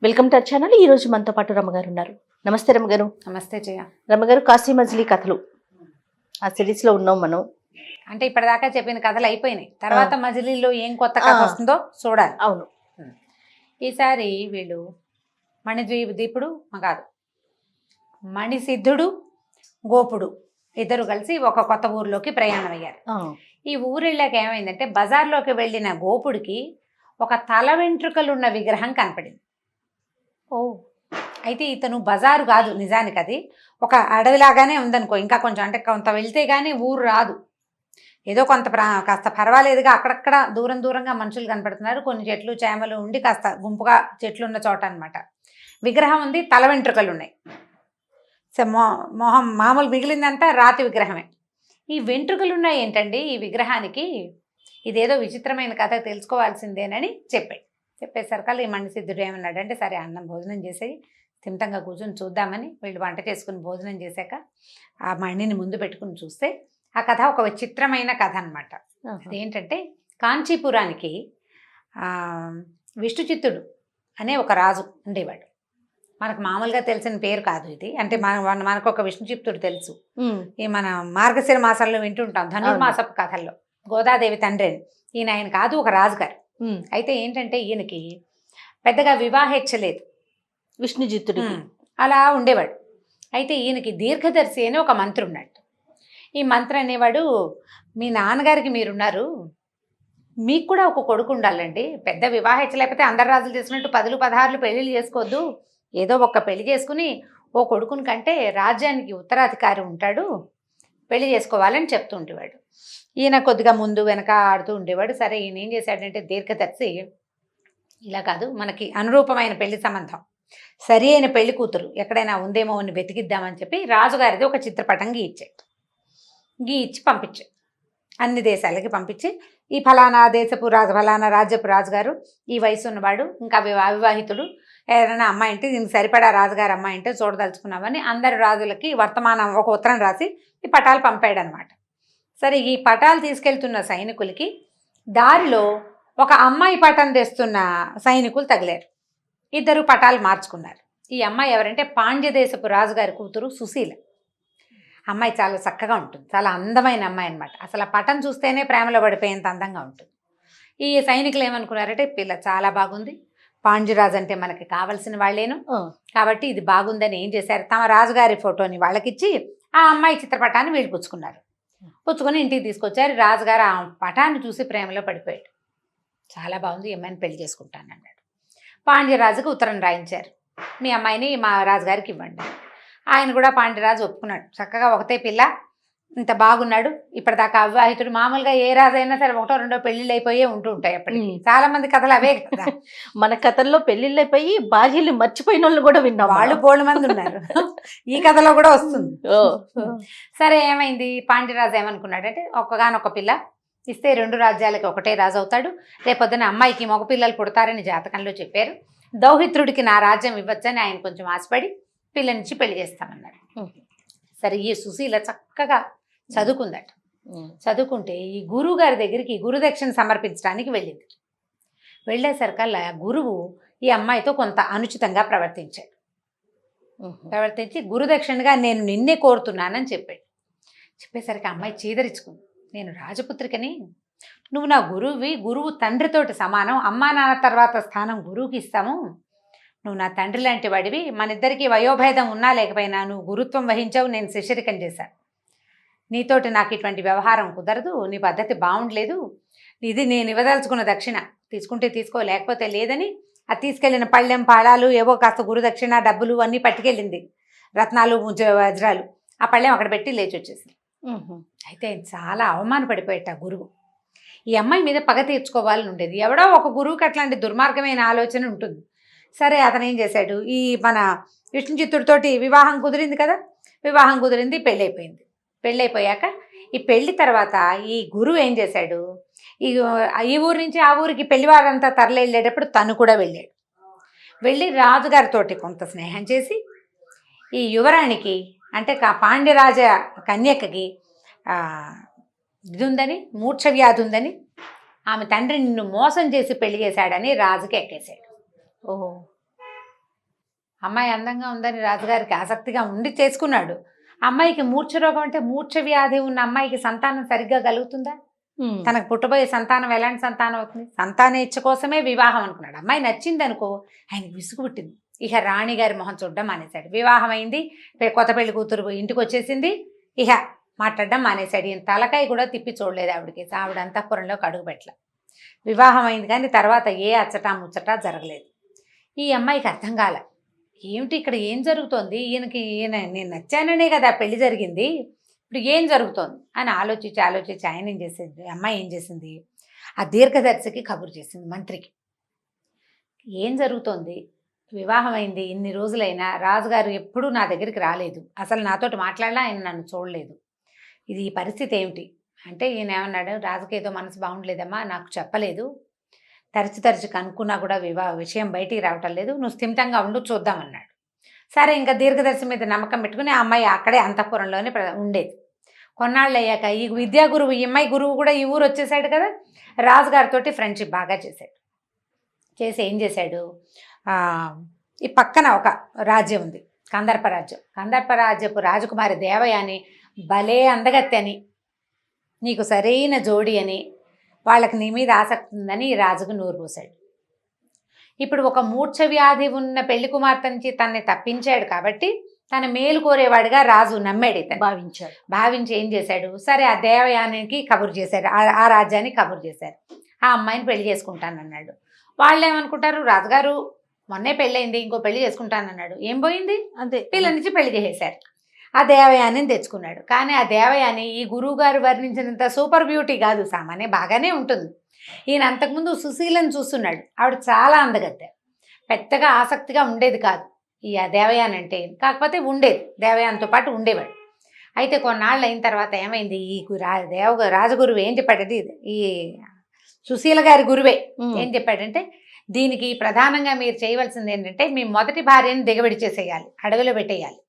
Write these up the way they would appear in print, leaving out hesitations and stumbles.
Welcome to our channel. ఈ రోజు మనతో పాటు రమ్మగారు ఉన్నారు. నమస్తే రమ్మగారు. నమస్తే జయ. రమ్మగారు, కాశీ మజిలీ కథలు ఆ సిరీస్ లో ఉన్నాం మనం. అంటే ఇప్పటిదాకా చెప్పిన కథలు అయిపోయినాయి. తర్వాత మజిలీలో ఏం కొత్త కథ వస్తుందో చూడాలి. అవును, ఈసారి వీళ్ళు దీపుడు కాదు, మణిసిద్ధుడు, గోపుడు ఇద్దరు కలిసి ఒక కొత్త ఊరిలోకి ప్రయాణం అయ్యారు. ఈ ఊరు వెళ్ళాక ఏమైందంటే, బజార్లోకి వెళ్ళిన గోపుడికి ఒక తల వెంట్రుకలున్న విగ్రహం కనపడింది. అయితే ఇతను బజారు కాదు, నిజానికి అది ఒక అడవిలాగానే ఉందనుకో. ఇంకా కొంచెం అంటే కొంత వెళ్తే కానీ ఊరు రాదు. ఏదో కొంత కాస్త పర్వాలేదుగా అక్కడక్కడ దూరంగా మనుషులు కనపడుతున్నారు. కొన్ని చెట్లు చేమలు ఉండి కాస్త గుంపుగా చెట్లు ఉన్న చోట అనమాట. విగ్రహం ఉంది, తల వెంట్రుకలు ఉన్నాయి. మొహం మామూలు, మిగిలిందంతా రాతి విగ్రహమే. ఈ వెంట్రుకలు ఉన్నాయి ఏంటండి ఈ విగ్రహానికి? ఇదేదో విచిత్రమైన కథ, తెలుసుకోవాల్సిందేనని చెప్పేసరికల్లా ఈ మణిసిద్ధుడు ఏమన్నాడంటే, సరే అన్నం భోజనం చేసేది స్థిమితంగా కూర్చొని చూద్దామని వీళ్ళు వంట చేసుకుని భోజనం చేశాక ఆ మణిని ముందు పెట్టుకుని చూస్తే ఆ కథ ఒక విచిత్రమైన కథ అనమాట. అదేంటంటే, కాంచీపురానికి విష్ణుచిత్తుడు అనే ఒక రాజు ఉండేవాడు. మనకు మామూలుగా తెలిసిన పేరు కాదు ఇది. అంటే మనకు ఒక విష్ణుచిత్తుడు తెలుసు, ఈ మన మార్గశిర మాసాల్లో వింటుంటాం ధనుర్మాసపు కథల్లో. గోదాదేవి తండ్రి ఈయన. ఆయన కాదు, ఒక రాజుగారు. అయితే ఏంటంటే, ఈయనకి పెద్దగా వివాహేచ్ఛ లేదు, విష్ణుజిత్తుడు అలా ఉండేవాడు. అయితే ఈయనకి దీర్ఘదర్శి అని ఒక మంత్రి ఉన్నాడు. ఈ మంత్రి అనేవాడు, మీ నాన్నగారికి మీరున్నారు, మీకు కూడా ఒక కొడుకు ఉండాలండి. పెద్ద వివాహేచ్ఛ లేకపోతే అందరు రాజులు చేసినట్టు 10-16 పెళ్ళిళ్ళు చేసుకోవద్దు. ఏదో ఒక్క పెళ్లి చేసుకుని ఓ కొడుకుని కంటే రాజ్యానికి ఉత్తరాధికారి ఉంటాడు, పెళ్లి చేసుకోవాలని చెప్తూ ఉండేవాడు. ఈయన కొద్దిగా ముందు వెనక ఆడుతూ ఉండేవాడు. సరే, ఈయన ఏం చేశాడంటే, దీర్ఘదర్శి ఇలా కాదు, మనకి అనురూపమైన పెళ్లి సంబంధం, సరి అయిన పెళ్లి కూతురు ఎక్కడైనా ఉందేమో అని వెతికిద్దామని చెప్పి రాజుగారిది ఒక చిత్రపటం గీయించి పంపించాడు. అన్ని దేశాలకి పంపించి, ఈ ఫలానా దేశపు రాజు, ఫలానా రాజ్యపు రాజుగారు, ఈ వయసు ఉన్నవాడు, ఇంకా అవివాహితుడు, ఏదైనా అమ్మాయి అంటే దీనికి సరిపడా రాజుగారు అమ్మాయి అంటే చూడదలుచుకున్నామని అందరి రాజులకి వర్తమానం ఒక ఉత్తరం రాసి ఈ పటాలు పంపాడు అనమాట. సరే, ఈ పటాలు తీసుకెళ్తున్న సైనికులకి దారిలో ఒక అమ్మాయి పటం తెస్తున్న సైనికులు తగిలారు. ఇద్దరు పటాలు మార్చుకున్నారు. ఈ అమ్మాయి ఎవరంటే, పాండ్యదేశపు రాజుగారి కూతురు సుశీల. అమ్మాయి చాలా చక్కగా ఉంటుంది, చాలా అందమైన అమ్మాయి అనమాట. అసలు ఆ పటం చూస్తేనే ప్రేమలో పడిపోయేంత అందంగా ఉంటుంది. ఈ సైనికులు ఏమనుకున్నారంటే, పిల్ల చాలా బాగుంది, పాండ్యరాజు అంటే మనకి కావలసిన వాళ్ళేను కాబట్టి ఇది బాగుందని ఏం చేశారు, తమ రాజుగారి ఫోటోని వాళ్ళకిచ్చి ఆ అమ్మాయి చిత్రపటాన్ని వీళ్ళు పుచ్చుకొని ఇంటికి తీసుకొచ్చారు. రాజుగారు ఆ పటాన్ని చూసి ప్రేమలో పడిపోయాడు. చాలా బాగుంది, ఈ అమ్మాయిని పెళ్లి చేసుకుంటాను అన్నాడు. పాండ్యరాజుకు ఉత్తరం రాయించారు, మీ అమ్మాయిని మా రాజుగారికి ఇవ్వండి. ఆయన కూడా పాండ్యరాజు ఒప్పుకున్నాడు. చక్కగా ఒకటే పిల్ల, ఇంత బాగున్నాడు, ఇప్పటిదాకా అవివాహితుడు. మామూలుగా ఏ రాజు అయినా సరే 1-2 పెళ్లిళ్ళు అయిపోయే ఉంటూ ఉంటాయి. అప్పటికి చాలా మంది కథలు అవే కదా. మన కథల్లో పెళ్లిళ్ళు అయిపోయి భార్యలు మర్చిపోయిన వాళ్ళు కూడా విన్నాం, వాళ్ళు బోల్డ్ మంది ఉన్నారు. ఈ కథలో కూడా వస్తుంది. సరే, ఏమైంది, పాండ్యరాజు ఏమనుకున్నాడంటే, ఒక్కగానొక్క పిల్ల ఇస్తే 2 రాజ్యాలకి ఒకటే రాజు అవుతాడు. రేపొద్దున అమ్మాయికి మగపిల్లలు పుడతారని జాతకంలో చెప్పారు. దౌహిత్రుడికి నా రాజ్యం ఇవ్వచ్చని ఆయన కొంచెం ఆశపడి పిల్లనిచ్చి పెళ్లి చేస్తామన్నాడు. సరే, ఈ సుశీల చక్కగా చదువుకుందట. చదువుకుంటే ఈ గురువు గారి దగ్గరికి గురుదక్షిణ సమర్పించడానికి వెళ్ళింది. వెళ్ళేసరికల్లా గురువు ఈ అమ్మాయితో కొంత అనుచితంగా ప్రవర్తించి గురుదక్షిణగా నేను నిన్నే కోరుతున్నానని చెప్పాడు. చెప్పేసరికి అమ్మాయి చీదరించుకుంది, నేను రాజపుత్రికని, నువ్వు నా గురువువి, గురువు తండ్రితోటి సమానం, అమ్మా నాన్న తర్వాత స్థానం గురువుకి ఇస్తాము, నువ్వు నా తండ్రి లాంటి వాడివి, మన ఇద్దరికి వయోభేదం ఉన్నా లేకపోయినా నువ్వు గురుత్వం వహించావు, నేను శిష్యరికం చేశాను, నీతోటి నాకు ఇటువంటి వ్యవహారం కుదరదు, నీ పద్ధతి బాగుండలేదు, ఇది నేను ఇవ్వదలుచుకున్న దక్షిణ, తీసుకుంటే తీసుకో లేకపోతే లేదని అది తీసుకెళ్ళిన పళ్ళెం పాళాలు ఏవో కాస్త గురుదక్షిణ డబ్బులు అన్నీ పట్టుకెళ్ళింది, రత్నాలు వజ్రాలు. ఆ పళ్ళెం అక్కడ పెట్టి లేచి వచ్చేసింది. అయితే చాలా అవమానపడిపోయేట గురువు. ఈ అమ్మాయి మీద పగ తీర్చుకోవాలని ఉండేది. ఎవడో ఒక గురువుకి అట్లాంటి దుర్మార్గమైన ఆలోచన ఉంటుంది. సరే, అతను ఏం చేశాడు, ఈ మన విష్ణుచిత్తుడితోటి వివాహం కుదిరింది కదా, వివాహం కుదిరింది, పెళ్ళైపోయింది. పెళ్ళైపోయాక ఈ పెళ్లి తర్వాత ఈ గురువు ఏం చేశాడు, ఈ ఊరు నుంచి ఆ ఊరికి పెళ్లివారంతా తరలి వెళ్ళేటప్పుడు తను కూడా వెళ్ళి రాజుగారితోటి కొంత స్నేహం చేసి ఈ యువరాణికి అంటే పాండ్యరాజ కన్యకకి ఇది ఉందని, మూర్ఛ వ్యాధి ఉందని, ఆమె తండ్రి నిన్ను మోసం చేసి పెళ్లి చేశాడని రాజుకి ఎక్కేశాడు. అమ్మాయి అందంగా ఉందని రాజుగారికి ఆసక్తిగా ఉండి చేసుకున్నాడు. అమ్మాయికి మూర్ఛ రోగం అంటే మూర్ఛ వ్యాధి ఉన్న అమ్మాయికి సంతానం సరిగ్గా కలుగుతుందా? తనకు పుట్టబోయే సంతానం ఎలాంటి సంతానం అవుతుంది? సంతాన ఇచ్చ కోసమే వివాహం అనుకున్నాడు. అమ్మాయి నచ్చింది అనుకో, ఆయనకు విసుగు పుట్టింది. ఇక రాణిగారి మొహం చూడడం మానేశాడు. వివాహం అయింది, కొత్త పెళ్లి కూతురు ఇంటికి వచ్చేసింది, ఇక మాట్లాడడం మానేశాడు. ఈయన తలకాయ కూడా తిప్పి చూడలేదు ఆవిడకి. ఆవిడ అంతఃపురంలోకి అడుగు పెట్టల. వివాహం అయింది కానీ తర్వాత ఏ అచ్చటా ముచ్చటా జరగలేదు. ఈ అమ్మాయికి అర్థం కాల, ఏమిటి ఇక్కడ ఏం జరుగుతోంది, ఈయన నేను నచ్చాననే కదా పెళ్లి జరిగింది, ఇప్పుడు ఏం జరుగుతోంది అని ఆలోచించి ఆయన ఏం చేసింది, అమ్మాయి ఏం చేసింది, ఆ దీర్ఘదర్శికి కబురు చేసింది, మంత్రికి. ఏం జరుగుతోంది, వివాహం అయింది, ఇన్ని రోజులైనా రాజుగారు ఎప్పుడూ నా దగ్గరికి రాలేదు, అసలు నాతోటి మాట్లాడలా, ఆయన నన్ను చూడలేదు, ఇది ఈ పరిస్థితి ఏమిటి అంటే ఈయన ఏమన్నాడు, రాజుకి ఏదో మనసు బాగుండలేదమ్మా, నాకు చెప్పలేదు, తరచి కనుక్కున్నా కూడా విషయం బయటికి రావటం లేదు, నువ్వు స్థిమితంగా ఉండు చూద్దామన్నాడు. సరే, ఇంకా దీర్ఘదర్శి మీద నమ్మకం పెట్టుకుని ఆ అమ్మాయి అక్కడే అంతఃపురంలోనే ఉండేది. కొన్నాళ్ళు అయ్యాక ఈ విద్యా గురువు, ఈ అమ్మాయి గురువు కూడా ఈ ఊరు వచ్చేసాడు కదా, రాజుగారితోటి ఫ్రెండ్షిప్ బాగా చేశాడు. చేసి ఏం చేశాడు, ఈ పక్కన ఒక రాజ్యం ఉంది, కందర్ప రాజ్యం. కందర్ప రాజ్యపు రాజకుమారి దేవయాని భలే అందగత్తె అని, నీకు సరైన జోడి అని, వాళ్ళకి నీ మీద ఆసక్తి ఉందని రాజుకు నూరు పోశాడు. ఇప్పుడు ఒక మూర్ఛ వ్యాధి ఉన్న పెళ్లి కుమార్తె నుంచి తనని తప్పించాడు కాబట్టి తన మేలు కోరేవాడిగా రాజు నమ్మాడు, ఇతను భావించి ఏం చేశాడు, సరే ఆ దేవయానికి కబురు చేశారు, ఆ రాజ్యానికి కబురు చేశారు, ఆ అమ్మాయిని పెళ్లి చేసుకుంటానన్నాడు. వాళ్ళు ఏమనుకుంటారు, రాజుగారు మొన్నే పెళ్ళయింది, ఇంకో పెళ్లి చేసుకుంటానన్నాడు, ఏం పోయింది, అంతే, పిల్లల నుంచి పెళ్లి చేసేశారు. ఆ దేవయానిని తెచ్చుకున్నాడు. కానీ ఆ దేవయాని ఈ గురువు గారు వర్ణించినంత సూపర్ బ్యూటీ కాదు, సామాన్య బాగానే ఉంటుంది. ఈయన అంతకుముందు సుశీలను చూస్తున్నాడు, ఆవిడ చాలా అందగత్తె, పెద్దగా ఆసక్తిగా ఉండేది కాదు ఈ దేవయాని అంటే, కాకపోతే ఉండేది, దేవయానితో పాటు ఉండేవాడు. అయితే కొన్నాళ్ళు అయిన తర్వాత ఏమైంది, ఈ రాజగురువు ఏం చెప్పాడంటే, ఈ సుశీల గారి గురువే ఏం చెప్పాడంటే, దీనికి ప్రధానంగా మీరు చేయవలసింది ఏంటంటే, మీ మొదటి భార్యని దిగబడి చేసేయాలి, అడవిలో పెట్టేయాలి,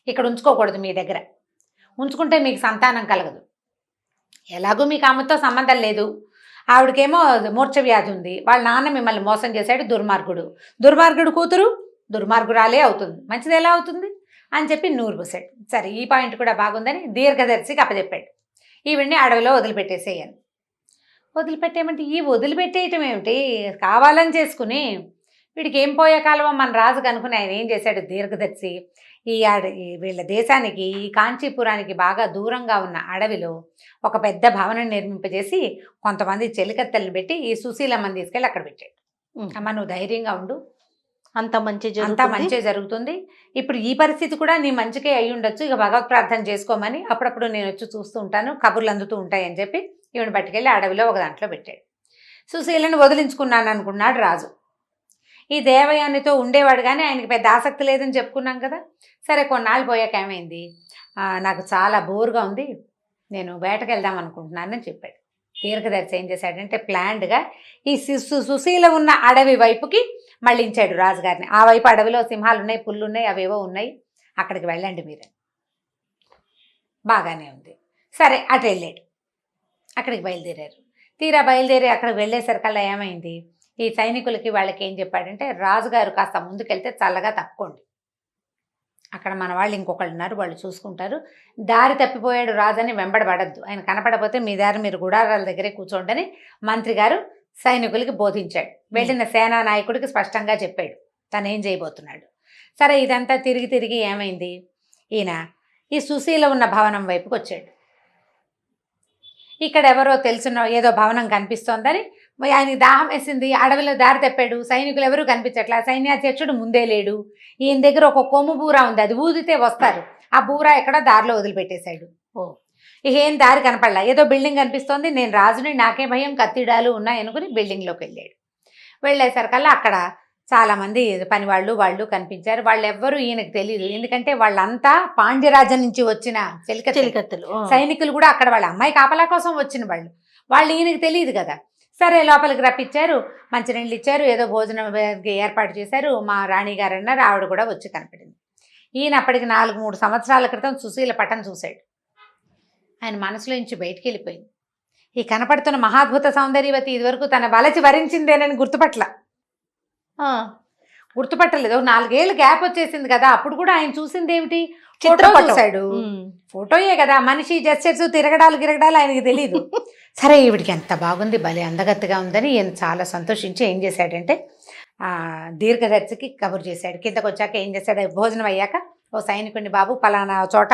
ఇక్కడ ఉంచుకోకూడదు, మీ దగ్గర ఉంచుకుంటే మీకు సంతానం కలగదు, ఎలాగూ మీకు ఆమెతో సంబంధం లేదు, ఆవిడకేమో మూర్ఛ వ్యాధి ఉంది, వాళ్ళ నాన్న మిమ్మల్ని మోసం చేశాడు, దుర్మార్గుడు కూతురు దుర్మార్గురాలే అవుతుంది, మంచిది ఎలా అవుతుంది అని చెప్పి నూరు పోసాడు. సరే, ఈ పాయింట్ కూడా బాగుందని దీర్ఘదర్శికి అప్పచెప్పాడు, ఈవిడ్ని అడవిలో వదిలిపెట్టేసేయాలి. వదిలిపెట్టేయమంటే, ఈ వదిలిపెట్టేయటం ఏమిటి, కావాలని చేసుకుని వీడికి ఏం పోయే కాలమో మన రాజుకు అనుకుని ఆయన ఏం చేశాడు, దీర్ఘదర్శి వీళ్ళ దేశానికి, ఈ కాంచీపురానికి బాగా దూరంగా ఉన్న అడవిలో ఒక పెద్ద భవనం నిర్మింపజేసి కొంతమంది చెలికత్తెలను పెట్టి ఈ సుశీలమ్మని తీసుకెళ్ళి అక్కడ పెట్టాడు. అమ్మ, నువ్వు ధైర్యంగా ఉండు, అంత మంచి జరుగుతుంది, ఇప్పుడు ఈ పరిస్థితి కూడా నీ మంచికే అయి ఉండొచ్చు, ఇక భగవత్ ప్రార్థన చేసుకోమని అప్పుడప్పుడు నేను వచ్చి చూస్తూ ఉంటాను, కబుర్లు అందుతూ ఉంటాయని చెప్పి ఈవిని పట్టుకెళ్ళి అడవిలో ఒక దాంట్లో పెట్టాడు. సుశీలను వదిలించుకున్నాను అనుకున్నాడు రాజు. ఈ దేవయానితో ఉండేవాడు కానీ ఆయనకి పెద్ద ఆసక్తి లేదని చెప్పుకున్నాం కదా. సరే, కొన్నాళ్ళు పోయాక ఏమైంది, నాకు చాలా బోర్గా ఉంది, నేను వేటకు వెళ్దాం అనుకుంటున్నానని చెప్పాడు. దీర్ఘదర్శి ఏం చేశాడంటే, ప్లాన్డ్గా ఈ సుశీల ఉన్న అడవి వైపుకి మళ్ళించాడు రాజుగారిని. ఆ వైపు అడవిలో సింహాలు ఉన్నాయి, పుల్లు ఉన్నాయి, అవేవో ఉన్నాయి, అక్కడికి వెళ్ళండి మీరు. బాగానే ఉంది, సరే అటు వెళ్ళాడు. అక్కడికి బయలుదేరారు. బయలుదేరి అక్కడికి వెళ్ళేసరికల్లా ఏమైంది, ఈ సైనికులకి వాళ్ళకి ఏం చెప్పాడంటే, రాజుగారు కాస్త ముందుకెళ్తే చల్లగా తప్పుకోండి, అక్కడ మన వాళ్ళు ఇంకొకళ్ళు ఉన్నారు, వాళ్ళు చూసుకుంటారు, దారి తప్పిపోయాడు రాజని వెంబడబడద్దు, ఆయన కనపడపోతే మీ దారి మీరు గుడారాల దగ్గరే కూర్చోండి మంత్రి గారు సైనికులకి బోధించాడు. వెళ్ళిన సేనా నాయకుడికి స్పష్టంగా చెప్పాడు తను ఏం చేయబోతున్నాడు. సరే, ఇదంతా తిరిగి ఏమైంది, ఈయన ఈ సుశీల ఉన్న భవనం వైపుకి వచ్చాడు. ఇక్కడ ఎవరో తెలిసిన ఏదో భవనం కనిపిస్తోందని ఆయనకి దాహం వేసింది, అడవిలో దారి తప్పాడు, సైనికులు ఎవరూ కనిపించట్లా, సైన్యాధ్యక్షుడు ముందే లేడు, ఈయన దగ్గర ఒక కొమ్ము బూరా ఉంది, అది ఊదితే వస్తారు, ఆ బూరా ఎక్కడ దారిలో వదిలిపెట్టేశాడు. ఇక ఏం దారి కనపడలా, ఏదో బిల్డింగ్ కనిపిస్తోంది, నేను రాజుని, నాకే భయం, కత్తిడాలు ఉన్నాయనుకుని బిల్డింగ్లోకి వెళ్ళాడు. వెళ్ళేసరికల్లా అక్కడ చాలామంది పనివాళ్ళు వాళ్ళు కనిపించారు. వాళ్ళు ఎవ్వరూ ఈయనకు తెలియదు, ఎందుకంటే వాళ్ళంతా పాండ్యరాజ్యం నుంచి వచ్చిన చెలికత్తెలు, సైనికులు కూడా అక్కడ వాళ్ళ అమ్మాయి కాపలా కోసం వచ్చిన వాళ్ళు ఈయనకు తెలియదు కదా. సరే, లోపలికి రప్పించారు, మంచినీళ్ళు ఇచ్చారు, ఏదో భోజనం ఏర్పాటు చేశారు. మా రాణిగారు అన్నారు, ఆవిడ కూడా వచ్చి కనపడింది. ఈయన అప్పటికి 4-3 సంవత్సరాల క్రితం సుశీల పటం చూశాడు. ఆయన మనసులో నుంచి బయటికి వెళ్ళిపోయింది. ఈ కనపడుతున్న మహాద్భుత సౌందర్యవతి ఇదివరకు తన వలచి వరించిందేనని గుర్తుపట్ల. గుర్తుపట్టలేదు. 4 ఏళ్ళు గ్యాప్ వచ్చేసింది కదా, అప్పుడు కూడా ఆయన చూసింది ఏమిటి, ఫోటో చిత్రపటం. చూశాడు. ఫోటోయే కదా, మనిషి జస్టర్స్ తిరగడాలు ఆయనకి తెలియదు. సరే ఈవిడికి ఎంత బాగుంది, భలే అందగత్తగా ఉందని ఈయన చాలా సంతోషించి ఏం చేశాడంటే దీర్ఘదర్శికి కబురు చేశాడు. కిందకు వచ్చాక ఏం చేశాడు, భోజనం అయ్యాక ఓ సైనికుడిని, బాబు పలానా చోట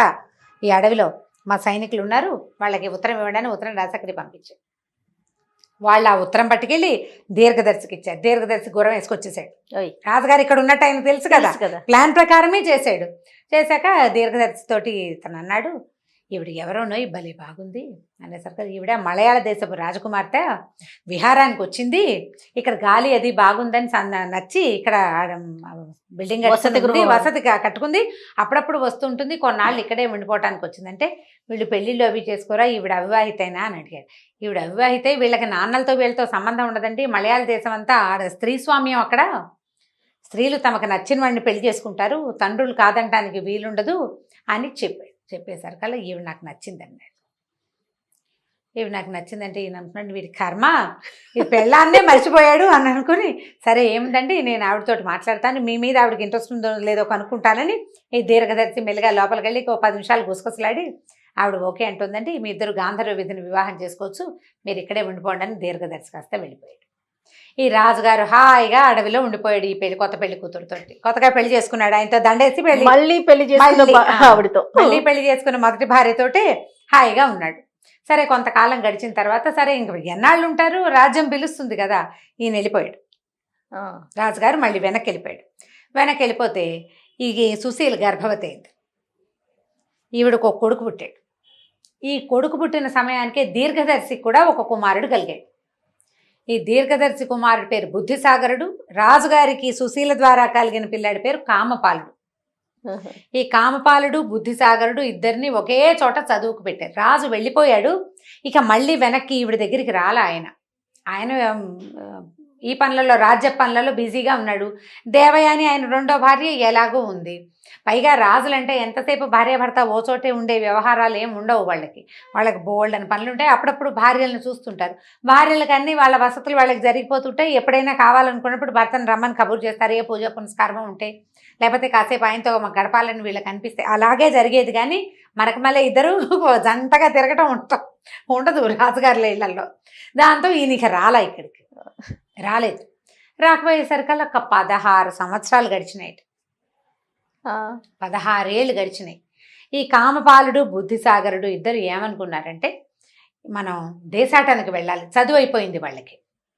ఈ అడవిలో మా సైనికులు ఉన్నారు, వాళ్ళకి ఉత్తరం ఇవ్వడానికి ఉత్తరం రాసి అక్కడికి పంపించాడు. వాళ్ళు ఆ ఉత్తరం పట్టుకెళ్ళి దీర్ఘదర్శికి ఇచ్చారు. దీర్ఘదర్శి గుర్రం వేసుకొచ్చేసాడు. రాజుగారు ఇక్కడ ఉన్నట్టు ఆయన తెలుసు కదా, ప్లాన్ ప్రకారమే చేశాడు. చేశాక దీర్ఘదర్శితోటి తను అన్నాడు, ఈవిడ ఎవరోనో భలే బాగుంది అనేసరికి, ఈవిడ మలయాళ దేశపు రాజకుమార్తె, విహారానికి వచ్చింది, ఇక్కడ గాలి అది బాగుందని నచ్చి ఇక్కడ బిల్డింగ్ వసతి కట్టుకుంది, అప్పుడప్పుడు వస్తుంటుంది, కొన్నాళ్ళు ఇక్కడే ఉండిపోవటానికి వచ్చిందంటే, వీళ్ళు పెళ్ళిళ్ళు అవి చేసుకోరా, ఈవిడ అవివాహితైనా అని అడిగాడు. ఈవిడ అవివాహితే, వీళ్ళకి నాన్నలతో వీళ్ళతో సంబంధం ఉండదండి, మలయాళ దేశం అంతా స్త్రీ స్వామ్యం, అక్కడ స్త్రీలు తమకు నచ్చిన వాడిని పెళ్లి చేసుకుంటారు, తండ్రులు కాదంటానికి వీలుండదు అని చెప్పాడు. చెప్పేసరికల్లా ఈవిడ నాకు నచ్చింది అన్నాడు. ఈవిడ నాకు నచ్చిందంటే ఈయన అనుకున్నాడు, వీడి కర్మ, ఈ పెళ్ళాన్నే మర్చిపోయాడు అని అనుకుని, సరే ఏముందండి నేను ఆవిడతోటి మాట్లాడతాను, మీ మీద ఆవిడకి ఇంట్రెస్ట్ ఉందో లేదో కనుక్కుంటానని ఈ దీర్ఘదర్శి మెల్లిగా లోపలికి వెళ్ళి ఒక 10 నిమిషాలు గుసగుసలాడి, ఆవిడ ఓకే అంటుందండి, మీ ఇద్దరు గాంధర్వ విధిని వివాహం చేసుకోవచ్చు, మీరు ఇక్కడే ఉండిపోండి అని దీర్ఘదర్శి కాస్త వెళ్ళిపోయాడు. ఈ రాజుగారు హాయిగా అడవిలో ఉండిపోయాడు. ఈ కొత్త పెళ్లి కూతురుతోటి కొత్తగా పెళ్లి చేసుకున్నాడు. ఆయనతో దండేసి మళ్ళీ పెళ్లి చేసుకున్న మొదటి భార్యతోటి హాయిగా ఉన్నాడు. సరే కొంతకాలం గడిచిన తర్వాత, సరే ఇంక ఎన్నాళ్ళు ఉంటారు, రాజ్యం పిలుస్తుంది కదా, ఈయన వెళ్ళిపోయాడు. రాజుగారు మళ్ళీ వెనక్కి వెళ్ళిపోయాడు. వెనక్కి వెళ్ళిపోతే ఈ సుశీల గర్భవతి అయింది. ఈవిడకు ఒక కొడుకు పుట్టాడు. ఈ కొడుకు పుట్టిన సమయానికే దీర్ఘదర్శికి కూడా ఒక కుమారుడు కలిగాడు. ఈ దీర్ఘదర్శి కుమారుడి పేరు బుద్ధిసాగరుడు. రాజుగారికి సుశీల ద్వారా కలిగిన పిల్లాడి పేరు కామపాలుడు. ఈ కామపాలుడు బుద్ధిసాగరుడు ఇద్దరిని ఒకే చోట చదువుకు పెట్టారు. రాజు వెళ్ళిపోయాడు. ఇక మళ్ళీ వెనక్కి ఈవిడ దగ్గరికి రాలా ఆయన ఈ పనులలో, రాజ్య పనులలో బిజీగా ఉన్నాడు. దేవయాని ఆయన రెండో భార్య ఎలాగో ఉంది. పైగా రాజులంటే ఎంతసేపు భార్యాభర్త ఓ చోటే ఉండే వ్యవహారాలు ఏమి ఉండవు. వాళ్ళకి బోల్డ్ అని పనులు ఉంటాయి. అప్పుడప్పుడు భార్యలను చూస్తుంటారు. భార్యలకు అన్నీ వాళ్ళ వసతులు వాళ్ళకి జరిగిపోతుంటాయి. ఎప్పుడైనా కావాలనుకున్నప్పుడు భర్తను రమ్మని కబురు చేస్తారు, ఏ పూజ పునస్కారం ఉంటే, లేకపోతే కాసేపు ఆయనతో గడపాలని వీళ్ళకి అనిపిస్తే అలాగే జరిగేది. కానీ మనకు మళ్ళీ ఇద్దరు జంటగా తిరగటం ఉండదు రాజుగారుల ఇళ్లలో. దాంతో ఈయనకి ఇక్కడికి రాలేదు. రాకపోయేసరికల్లా ఒక 16 సంవత్సరాలు గడిచినాయి. 16 ఏళ్ళు గడిచినాయి. ఈ కామపాలుడు బుద్ధిసాగరుడు ఇద్దరు ఏమనుకున్నారంటే, మనం దేశాటానికి వెళ్ళాలి, చదువు అయిపోయింది వాళ్ళకి.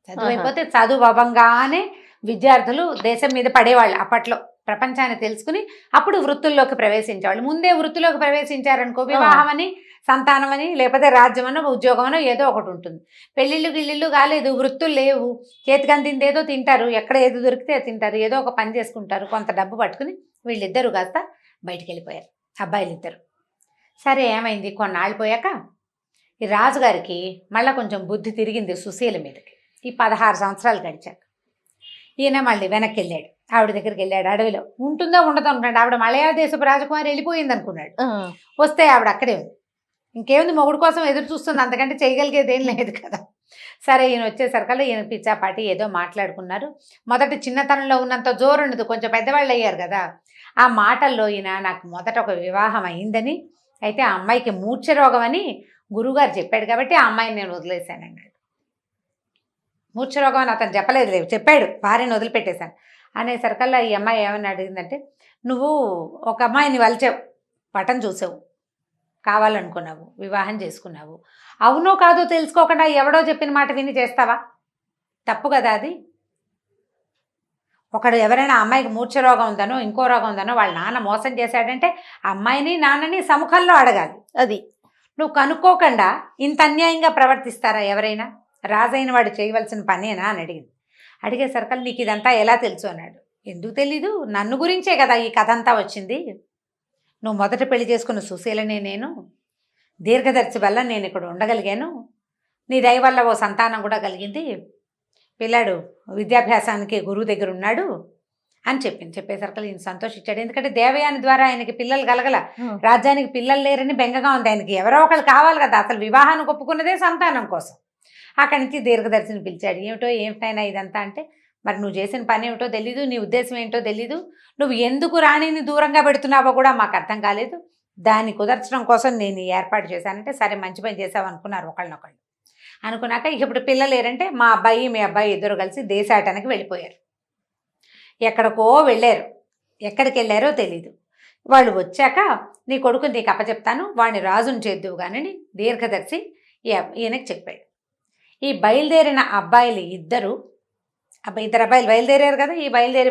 చదువు అయిపోతే చదువు అవ్వంగానే విద్యార్థులు దేశం మీద పడేవాళ్ళు. అప్పట్లో ప్రపంచాన్ని తెలుసుకుని అప్పుడు వృత్తుల్లోకి ప్రవేశించేవాళ్ళు. ముందే వృత్తిలోకి ప్రవేశించారనుకో, వివాహం అని, సంతానం అని, లేకపోతే రాజ్యమనో ఉద్యోగమనో ఏదో ఒకటి ఉంటుంది. పెళ్ళిళ్ళు కాలేదు, వృత్తులు లేవు, చేతికి అందింది ఏదో తింటారు, ఎక్కడ ఏదో దొరికితే తింటారు, ఏదో ఒక పని చేసుకుంటారు, కొంత డబ్బు పట్టుకుని వీళ్ళిద్దరూ కాస్త బయటికి వెళ్ళిపోయారు, అబ్బాయిలు ఇద్దరు. సరే ఏమైంది, కొన్నాళ్ళు పోయాక ఈ రాజుగారికి మళ్ళీ కొంచెం బుద్ధి తిరిగింది సుశీల మీదకి. ఈ 16 సంవత్సరాలు గడిచాక ఈయన మళ్ళీ వెనక్కి వెళ్ళాడు. ఆవిడ దగ్గరికి వెళ్ళాడు. అడవిలో ఉంటుందో ఉండదో అనుకున్నాడు. ఆవిడ మలయాళ దేశపు రాజకుమారి వెళ్ళిపోయింది అనుకున్నాడు. వస్తే ఆవిడ అక్కడే ఉంది. ఇంకేముంది, మొగుడు కోసం ఎదురు చూస్తుంది, అంతకంటే చేయగలిగేది ఏం లేదు కదా. సరే ఈయన వచ్చేసరికల్లా ఈయన పిచ్చాపాటి ఏదో మాట్లాడుకున్నారు. మొదటి చిన్నతనంలో ఉన్నంత జోరు ఉండదు, కొంచెం పెద్దవాళ్ళు అయ్యారు కదా. ఆ మాటల్లో ఈయన, నాకు మొదట ఒక వివాహం అయిందని, అయితే ఆ అమ్మాయికి మూర్ఛరోగం అని గురువుగారు చెప్పాడు కాబట్టి ఆ అమ్మాయిని నేను వదిలేశాను అన్నాడు. మూర్ఛరోగం అని అతను చెప్పలేదు, చెప్పాడు, భార్యను వదిలిపెట్టేశాను అనేసరికల్లా ఈ అమ్మాయి ఏమని అడిగిందంటే, నువ్వు ఒక అమ్మాయిని వలిచావు, పటం చూసావు, కావాలనుకున్నావు, వివాహం చేసుకున్నావు, అవునో కాదో తెలుసుకోకుండా ఎవడో చెప్పిన మాట విని చేస్తావా? తప్పు కదా అది. ఒకడు ఎవరైనా అమ్మాయికి మూర్ఛరోగం ఉందనో ఇంకో రోగం ఉందనో వాళ్ళ నాన్న మోసం చేశాడంటే అమ్మాయిని నాన్నని సముఖంలో అడగాలి. అది నువ్వు కనుక్కోకుండా ఇంత అన్యాయంగా ప్రవర్తిస్తారా ఎవరైనా? రాజైన వాడు చేయవలసిన పనేనా అని అడిగింది. అడిగేసరికల్ నీకు ఇదంతా ఎలా తెలుసు అన్నాడు. ఎందుకు తెలీదు, నన్ను గురించే కదా ఈ కథ అంతా వచ్చింది. నువ్వు మొదట పెళ్లి చేసుకున్న సుశీలనే నేను, దీర్ఘదర్శి వల్ల నేను ఇక్కడ ఉండగలిగాను, నీ దయ వల్ల ఓ సంతానం కూడా కలిగింది, పిల్లాడు విద్యాభ్యాసానికి గురువు దగ్గర ఉన్నాడు అని చెప్పేసరికి ఈయన సంతోషించాడు. ఎందుకంటే దేవయాని ద్వారా ఆయనకి పిల్లలు కలగల, రాజ్యానికి పిల్లలు లేరని బెంగగా ఉంది ఆయనకి. ఎవరో ఒకళ్ళు కావాలి కదా, అసలు వివాహాన్ని ఒప్పుకున్నదే సంతానం కోసం. అక్కడి నుంచి దీర్ఘదర్శిని పిలిచాడు. ఏమిటైనా ఇదంతా అంటే, మరి నువ్వు చేసిన పని ఏమిటో తెలీదు, నీ ఉద్దేశం ఏంటో తెలీదు, నువ్వు ఎందుకు రాణిని దూరంగా పెడుతున్నావో కూడా మాకు అర్థం కాలేదు, దాన్ని కుదర్చడం కోసం నేను ఈ ఏర్పాటు చేశానంటే సరే మంచి పని చేసావు అనుకున్నారు ఒకళ్ళనొకళ్ళు. అనుకున్నాక ఇప్పుడు పిల్లలు లేరంటే మా అబ్బాయి మీ అబ్బాయి ఇద్దరు కలిసి దేశాటానికి వెళ్ళిపోయారు. ఎక్కడికో వెళ్ళారు, ఎక్కడికి వెళ్ళారో తెలీదు. వాళ్ళు వచ్చాక నీ కొడుకుని నీకు అప్పచెప్తాను, వాడిని రాజుని చేద్దువు కానీ దీర్ఘదర్శి ఈయనకి చెప్పాడు. ఈ బయలుదేరిన అబ్బాయిలు ఇద్దరు అబ్బాయిలు బయలుదేరారు కదా. ఈ బయలుదేరి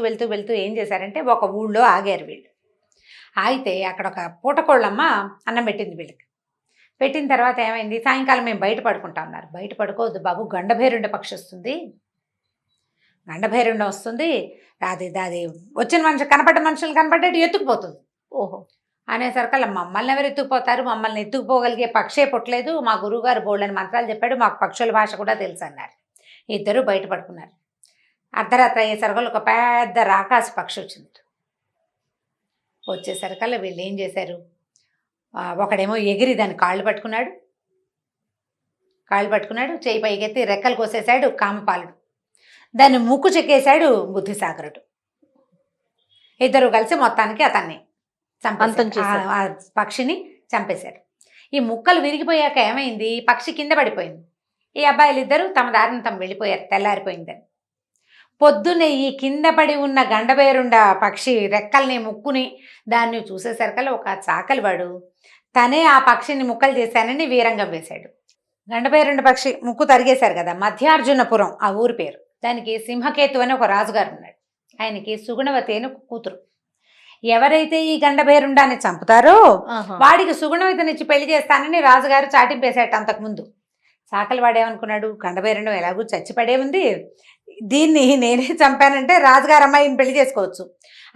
వెళ్తూ ఏం చేశారంటే ఒక ఊళ్ళో ఆగారు వీళ్ళు. ఆగితే అక్కడ ఒక పూటకోళ్ళమ్మ అన్నం పెట్టింది వీళ్ళకి. పెట్టిన తర్వాత ఏమైంది, సాయంకాలం మేము బయట పడుకుంటా ఉన్నారు. బయట పడుకోవద్దు బాబు, గండభైరుండ పక్షి వస్తుంది, గండభైరుండం వస్తుంది, అది వచ్చిన మనుషులు కనపడ్డట్టు ఎత్తుకుపోతుంది. ఓహో అనేసరికల్లా మమ్మల్ని ఎవరు ఎత్తుకుపోతారు, మమ్మల్ని ఎత్తుకుపోగలిగే పక్షే పుట్టలేదు, మా గురువుగారు బోళ్ళని మంత్రాలు చెప్పాడు, మాకు పక్షుల భాష కూడా తెలుసు అన్నారు. ఇద్దరు బయట పడుకున్నారు. అర్ధరాత్రి అయ్యేసరికల్లా ఒక పెద్ద రాకాసి పక్షి వచ్చింది. వచ్చేసరికల్లా వీళ్ళు ఏం చేశారు, ఒకడేమో ఎగిరి దాన్ని కాళ్ళు పట్టుకున్నాడు, చేయి పైకెత్తి రెక్కలు కోసేశాడు కామపాలుడు, దాన్ని ముక్కు చెక్కేశాడు బుద్ధిసాగరుడు. ఇద్దరు కలిసి మొత్తానికి అతన్ని ఆ పక్షిని చంపేశారు. ఈ ముక్కలు విరిగిపోయాక ఏమైంది, పక్షి కింద పడిపోయింది. ఈ అబ్బాయిలు ఇద్దరు తమ దారిని తమ వెళ్ళిపోయారు, తెల్లారిపోయిందని. పొద్దున్నే ఈ కింద పడి ఉన్న గండబేరుండ పక్షి రెక్కల్ని ముక్కుని దాన్ని చూసేసరికల్లా ఒక చాకలివాడు తనే ఆ పక్షిని ముక్కలు చేశానని వీరంగం వేశాడు. గండబేరుండ పక్షి ముక్కు తరిగేశారు కదా, మధ్యార్జునపురం ఆ ఊరి పేరు. దానికి సింహకేతు అని ఒక రాజుగారు ఉన్నాడు. ఆయనకి సుగుణవతి అని ఒక కూతురు. ఎవరైతే ఈ గండభైరుండాన్ని చంపుతారో వాడికి సుగుణవతినిచ్చి పెళ్లి చేస్తానని రాజుగారు చాటింపేశాట. అంతకుముందు చాకలి వాడేమనుకున్నాడు, గండభైరుండం ఎలాగూ చచ్చిపడే ఉంది, దీన్ని నేనే చంపానంటే రాజుగారు అమ్మాయిని పెళ్లి చేసుకోవచ్చు,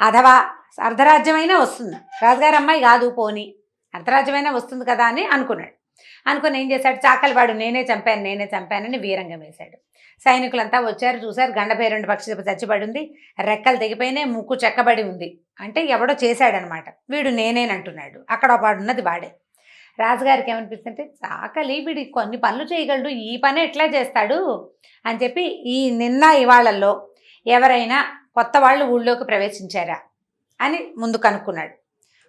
అథవా అర్ధరాజ్యమైనా వస్తుంది, రాజుగారు అమ్మాయి కాదు పోని అర్ధరాజ్యమైనా వస్తుంది కదా అని అనుకున్నాడు. అనుకుని ఏం చేశాడు, చాకలివాడు నేనే చంపానని వీరంగం వేశాడు. సైనికులంతా వచ్చారు, చూశారు, గండభైరుండ పక్షి చచ్చిపడి ఉంది, రెక్కలు తెగిపోయినాయి, ముక్కు చెక్కబడి ఉంది. అంటే ఎవడో చేశాడనమాట, వీడు నేనేనంటున్నాడు. అక్కడ వాడున్నది వాడే. రాజుగారికి ఏమనిపిస్తుంటే చాకలి వీడి కొన్ని పనులు చేయగలడు, ఈ పని ఎట్లా చేస్తాడు అని చెప్పి ఈ నిన్న ఇవాళల్లో ఎవరైనా కొత్త వాళ్ళు ఊళ్ళోకి ప్రవేశించారా అని ముందు కనుక్కున్నాడు.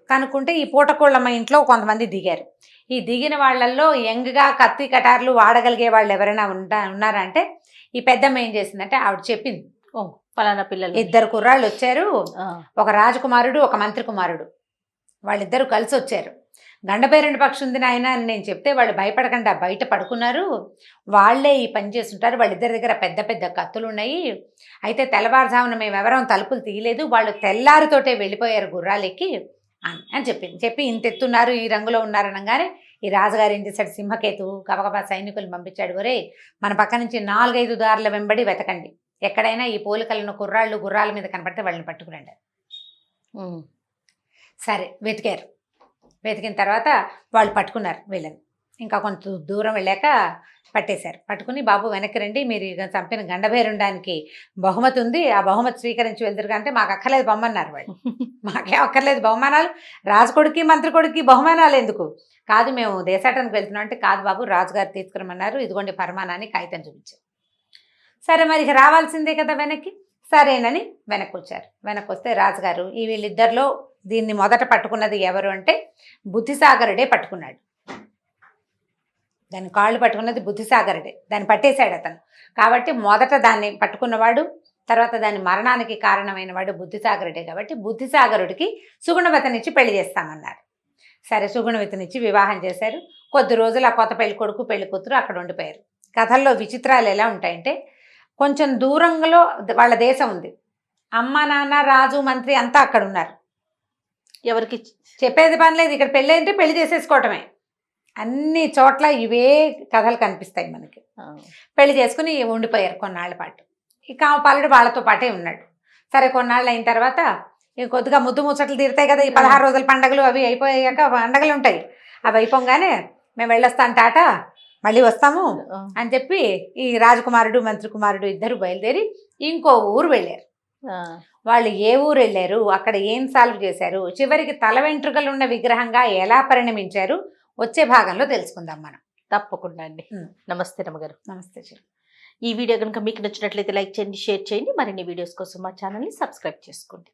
కనుక్కుంటే ఈ పూటకోళ్ళమ్మ ఇంట్లో కొంతమంది దిగారు. ఈ దిగిన వాళ్ళల్లో యంగ్గా కత్తి కటార్లు వాడగలిగే వాళ్ళు ఎవరైనా ఉన్నారంటే ఈ పెద్దమ్మ ఏం చేసిందంటే ఆవిడ చెప్పింది, ఓ పలానా పిల్లలు ఇద్దరు కుర్రాళ్ళు వచ్చారు, ఒక రాజకుమారుడు ఒక మంత్రి కుమారుడు, వాళ్ళిద్దరూ కలిసి వచ్చారు. గండభైరుండ పక్షి ఉంది నాయన అని నేను చెప్తే వాళ్ళు భయపడకుండా బయట పడుకున్నారు, వాళ్లే ఈ పని చేస్తుంటారు, వాళ్ళిద్దరి దగ్గర పెద్ద పెద్ద కత్తులు ఉన్నాయి. అయితే తెల్లవారుజామున మేము ఎవరం తలుపులు తీయలేదు, వాళ్ళు తెల్లారితోటే వెళ్ళిపోయారు గుర్రాలెక్కి అని చెప్పింది. చెప్పి ఇంతెత్తున్నారు, ఈ రంగులో ఉన్నారనగానే ఈ రాజుగారు ఏం చేశాడు, సింహకేతు గబగబా సైనికులు పంపించాడు, ఒరే మన పక్క నుంచి 4-5 దారుల వెంబడి వెతకండి, ఎక్కడైనా ఈ పోలికలను కుర్రాళ్ళు గుర్రాల మీద కనపడితే వాళ్ళని పట్టుకురండి. సరే వెతికారు. వెతికిన తర్వాత వాళ్ళు పట్టుకున్నారు వీళ్ళని. ఇంకా కొంత దూరం వెళ్ళాక పట్టేశారు. పట్టుకుని బాబు వెనక్కి రండి, మీరు చంపిన గండభైరుండానికి బహుమతి ఉంది, ఆ బహుమతి స్వీకరించి వెళ్తారు అంటే మాకు అక్కర్లేదు బహుమన్నారు వాళ్ళు. మాకేం అక్కర్లేదు బహుమానాలు, రాజుకొడికి మంత్రి కొడుకు బహుమానాలు ఎందుకు, కాదు మేము దేశాటానికి వెళ్తున్నాం అంటే కాదు బాబు రాజుగారు తీసుకురమ్మన్నారు, ఇదిగోండి పరమానాన్ని కాగితం చూపించారు. సరే మరి రావాల్సిందే కదా వెనక్కి, సరేనని వెనక్కి వచ్చారు. వెనక్కి వస్తే రాజుగారు ఈ వీళ్ళిద్దరిలో దీన్ని మొదట పట్టుకున్నది ఎవరు అంటే బుద్ధిసాగరుడే పట్టుకున్నాడు. దాని కాళ్ళు పట్టుకున్నది బుద్ధిసాగరుడే, దాన్ని పట్టేశాడు అతను. కాబట్టి మొదట దాన్ని పట్టుకున్నవాడు, తర్వాత దాని మరణానికి కారణమైన వాడు బుద్ధిసాగరుడే. కాబట్టి బుద్ధిసాగరుడికి సుగుణవతినిచ్చి పెళ్లి చేస్తామన్నారు. సరే సుగుణవతినిచ్చి వివాహం చేశారు. కొద్ది రోజులు ఆ కొత్త పెళ్లి కొడుకు పెళ్లి కూతురు అక్కడ ఉండిపోయారు. కథల్లో విచిత్రాలు ఎలా ఉంటాయంటే కొంచెం దూరంలో వాళ్ళ దేశం ఉంది, అమ్మ నాన్న రాజు మంత్రి అంతా అక్కడ ఉన్నారు, ఎవరికి చెప్పేది పని లేదు, ఇక్కడ పెళ్ళి అంటే పెళ్లి చేసేసుకోవటమే. అన్ని చోట్ల ఇవే కథలు కనిపిస్తాయి మనకి. పెళ్లి చేసుకుని ఉండిపోయారు కొన్నాళ్ల పాటు. ఇక ఆ పల్లుడు వాళ్ళతో పాటే ఉన్నాడు. సరే కొన్నాళ్ళు అయిన తర్వాత కొద్దిగా ముద్దు ముచ్చట్లు తీరుతాయి కదా, ఈ 16 రోజుల పండగలు అవి అయిపోయాక పండగలు ఉంటాయి, అవి అయిపోగానే మేము వెళ్ళొస్తాం టాటా మళ్ళీ వస్తాము అని చెప్పి ఈ రాజకుమారుడు మంత్రి కుమారుడు ఇద్దరు బయలుదేరి ఇంకో ఊరు వెళ్ళారు. వాళ్ళు ఏ ఊరు వెళ్ళారు, అక్కడ ఏం సాల్వ్ చేశారు, చివరికి తల వెంట్రుకలు ఉన్న విగ్రహంగా ఎలా పరిణమించారు వచ్చే భాగంలో తెలుసుకుందాం మనం. తప్పకుండా అండి. నమస్తే రమ్మగారు. నమస్తే. ఈ వీడియో కనుక మీకు నచ్చినట్లయితే లైక్ చేయండి, షేర్ చేయండి. మరిన్ని వీడియోస్ కోసం మా ఛానల్ని సబ్స్క్రైబ్ చేసుకోండి.